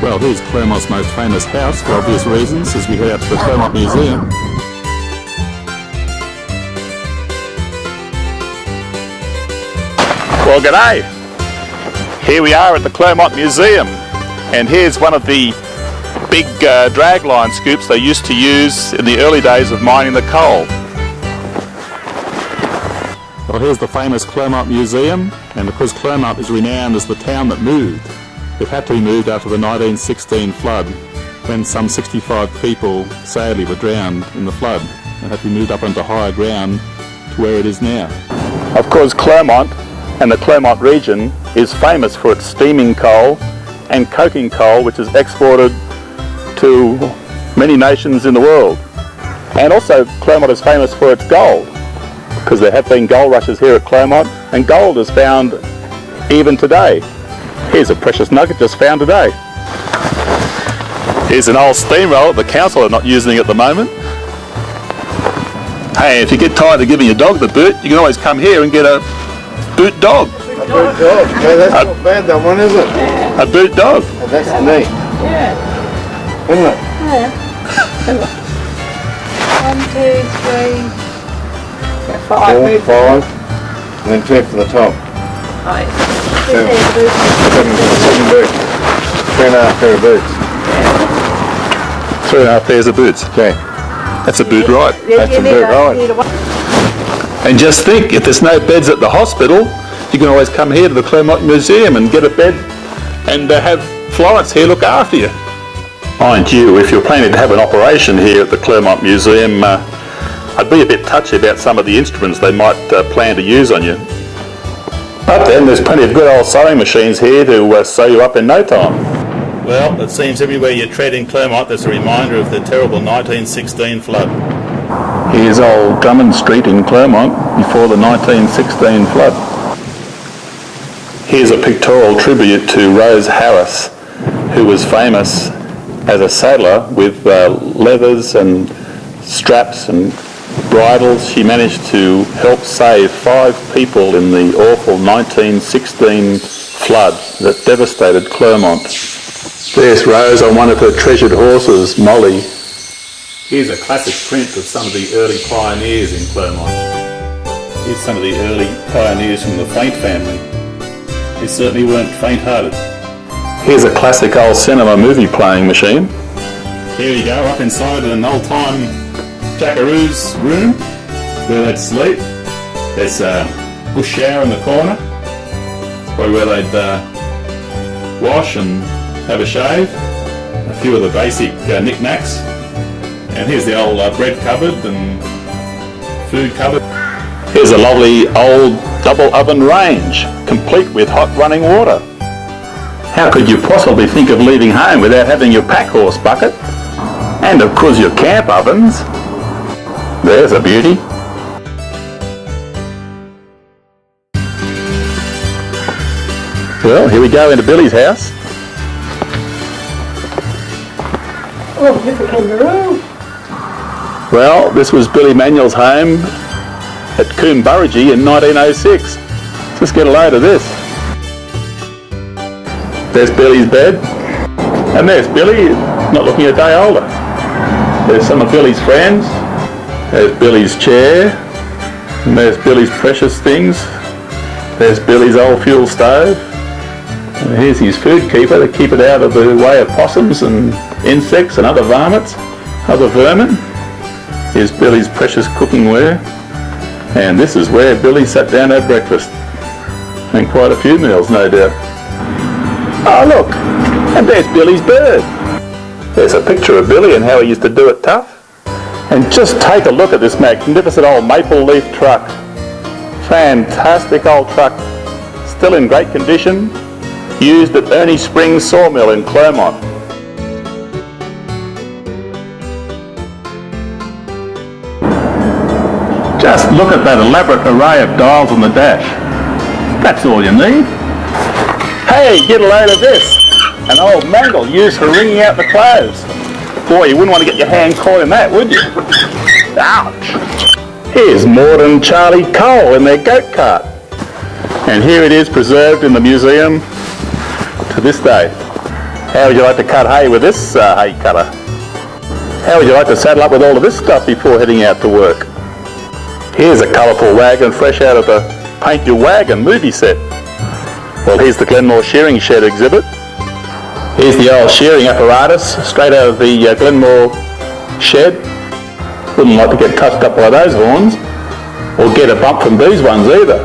Well, here's Clermont's most famous house for obvious reasons as we head out to the Clermont Museum. Well, g'day! Here we are at the Clermont Museum, and here's one of the big dragline scoops they used to use in the early days of mining the coal. Well, here's the famous Clermont Museum, and because Clermont is renowned as the town that moved, it had to be moved after the 1916 flood, when some 65 people sadly were drowned in the flood and had to be moved up onto higher ground to where it is now. Of course, Clermont and the Clermont region is famous for its steaming coal and coking coal, which is exported to many nations in the world. And also Clermont is famous for its gold, because there have been gold rushes here at Clermont, and gold is found even today. Here's a precious nugget just found today. Here's an old steamroller the council are not using at the moment. Hey, if you get tired of giving your dog the boot, you can always come here and get a boot dog. A boot dog? Okay, that's not bad, that one, is it? A boot dog. Oh, that's neat. Yeah. Isn't it? Yeah. 1, 2, 3, 5. 4, 5, and then 2 for the top. Right. 7 boots. 3.5 pair of boots. 3.5 pairs of boots. Okay. That's a boot right. That's a boot right. And just think, if there's no beds at the hospital, you can always come here to the Clermont Museum and get a bed and have Florence here look after you. Mind you, if you're planning to have an operation here at the Clermont Museum, I'd be a bit touchy about some of the instruments they might plan to use on you. But then there's plenty of good old sewing machines here to sew you up in no time. Well, it seems everywhere you tread in Clermont there's a reminder of the terrible 1916 flood. Here's old Drummond Street in Clermont before the 1916 flood. Here's a pictorial tribute to Rose Harris, who was famous as a saddler with leathers and straps and bridles. She managed to help save 5 people in the awful 1916 flood that devastated Clermont. There's Rose on one of her treasured horses, Molly. Here's a classic print of some of the early pioneers in Clermont. Here's some of the early pioneers from the Faint family. They certainly weren't faint-hearted. Here's a classic old cinema movie playing machine. Here you go, up inside an old-time Jackaroo's room where they'd sleep. There's a bush shower in the corner. It's probably where they'd wash and have a shave. A few of the basic knick-knacks. And here's the old bread cupboard and food cupboard. Here's a lovely old double oven range, complete with hot running water. How could you possibly think of leaving home without having your pack horse bucket? And of course your camp ovens. There's a beauty. Well, here we go into Billy's house. Oh, look at kangaroo. Well, this was Billy Manuel's home at Coomburragee in 1906. Just get a load of this. There's Billy's bed, and there's Billy, not looking a day older. There's some of Billy's friends. There's Billy's chair, and there's Billy's precious things. There's Billy's old fuel stove. And here's his food keeper to keep it out of the way of possums and insects and other varmints, other vermin. Here's Billy's precious cookingware. And this is where Billy sat down at breakfast. And quite a few meals, no doubt. Oh look, and there's Billy's bird. There's a picture of Billy and how he used to do it tough. And just take a look at this magnificent old maple leaf truck. Fantastic old truck, still in great condition, used at Ernie Springs Sawmill in Clermont. Just look at that elaborate array of dials on the dash. That's all you need. Hey, get a load of this. An old mangle used for wringing out the clothes. Boy, you wouldn't want to get your hand caught in that, would you? Ouch! Here's Maud and Charlie Cole in their goat cart. And here it is preserved in the museum to this day. How would you like to cut hay with this hay cutter? How would you like to saddle up with all of this stuff before heading out to work? Here's a colourful wagon fresh out of the Paint Your Wagon movie set. Well, here's the Glenmore shearing shed exhibit. Here's the old shearing apparatus straight out of the Glenmore shed. Wouldn't like to get touched up by those horns or get a bump from these ones either.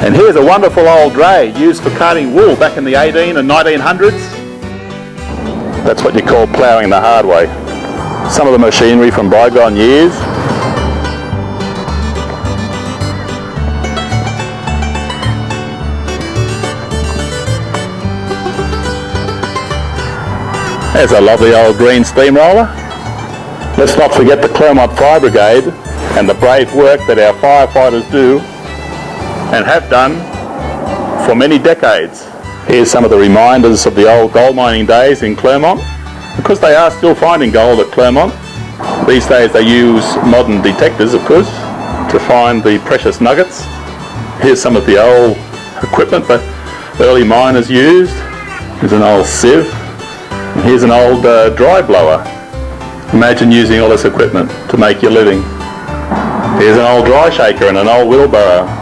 And here's a wonderful old dray used for carting wool back in the 18 and 1900s. That's what you call ploughing the hard way. Some of the machinery from bygone years. There's a lovely old green steamroller. Let's not forget the Clermont Fire Brigade and the brave work that our firefighters do and have done for many decades. Here's some of the reminders of the old gold mining days in Clermont, because they are still finding gold at Clermont. These days they use modern detectors, of course, to find the precious nuggets. Here's some of the old equipment that early miners used. Here's an old sieve. Here's an old dry blower. Imagine using all this equipment to make your living. Here's an old dry shaker and an old wheelbarrow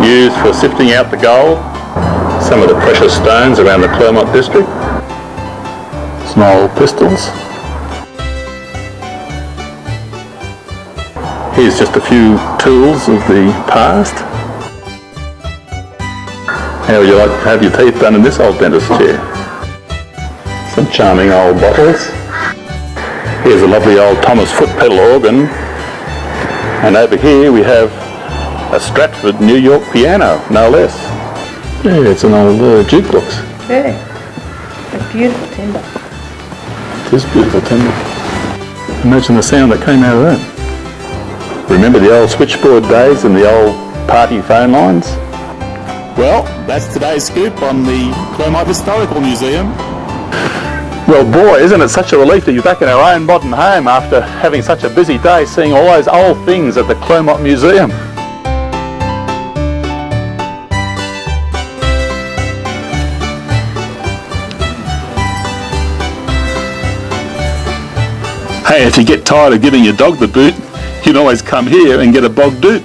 used for sifting out the gold, some of the precious stones around the Clermont district. Some old pistols. Here's just a few tools of the past. How would you like to have your teeth done in this old dentist chair? Some charming old bottles. Here's a lovely old Thomas foot pedal organ. And over here we have a Stratford New York piano, no less. Yeah, it's an old jukebox. Yeah. A beautiful timber. It is beautiful timber. Imagine the sound that came out of that. Remember the old switchboard days and the old party phone lines? Well, that's today's scoop on the Clermont Historical Museum. Well, boy, isn't it such a relief to be back in our own modern home after having such a busy day seeing all those old things at the Clermont Museum. Hey, if you get tired of giving your dog the boot, you can always come here and get a bog doot.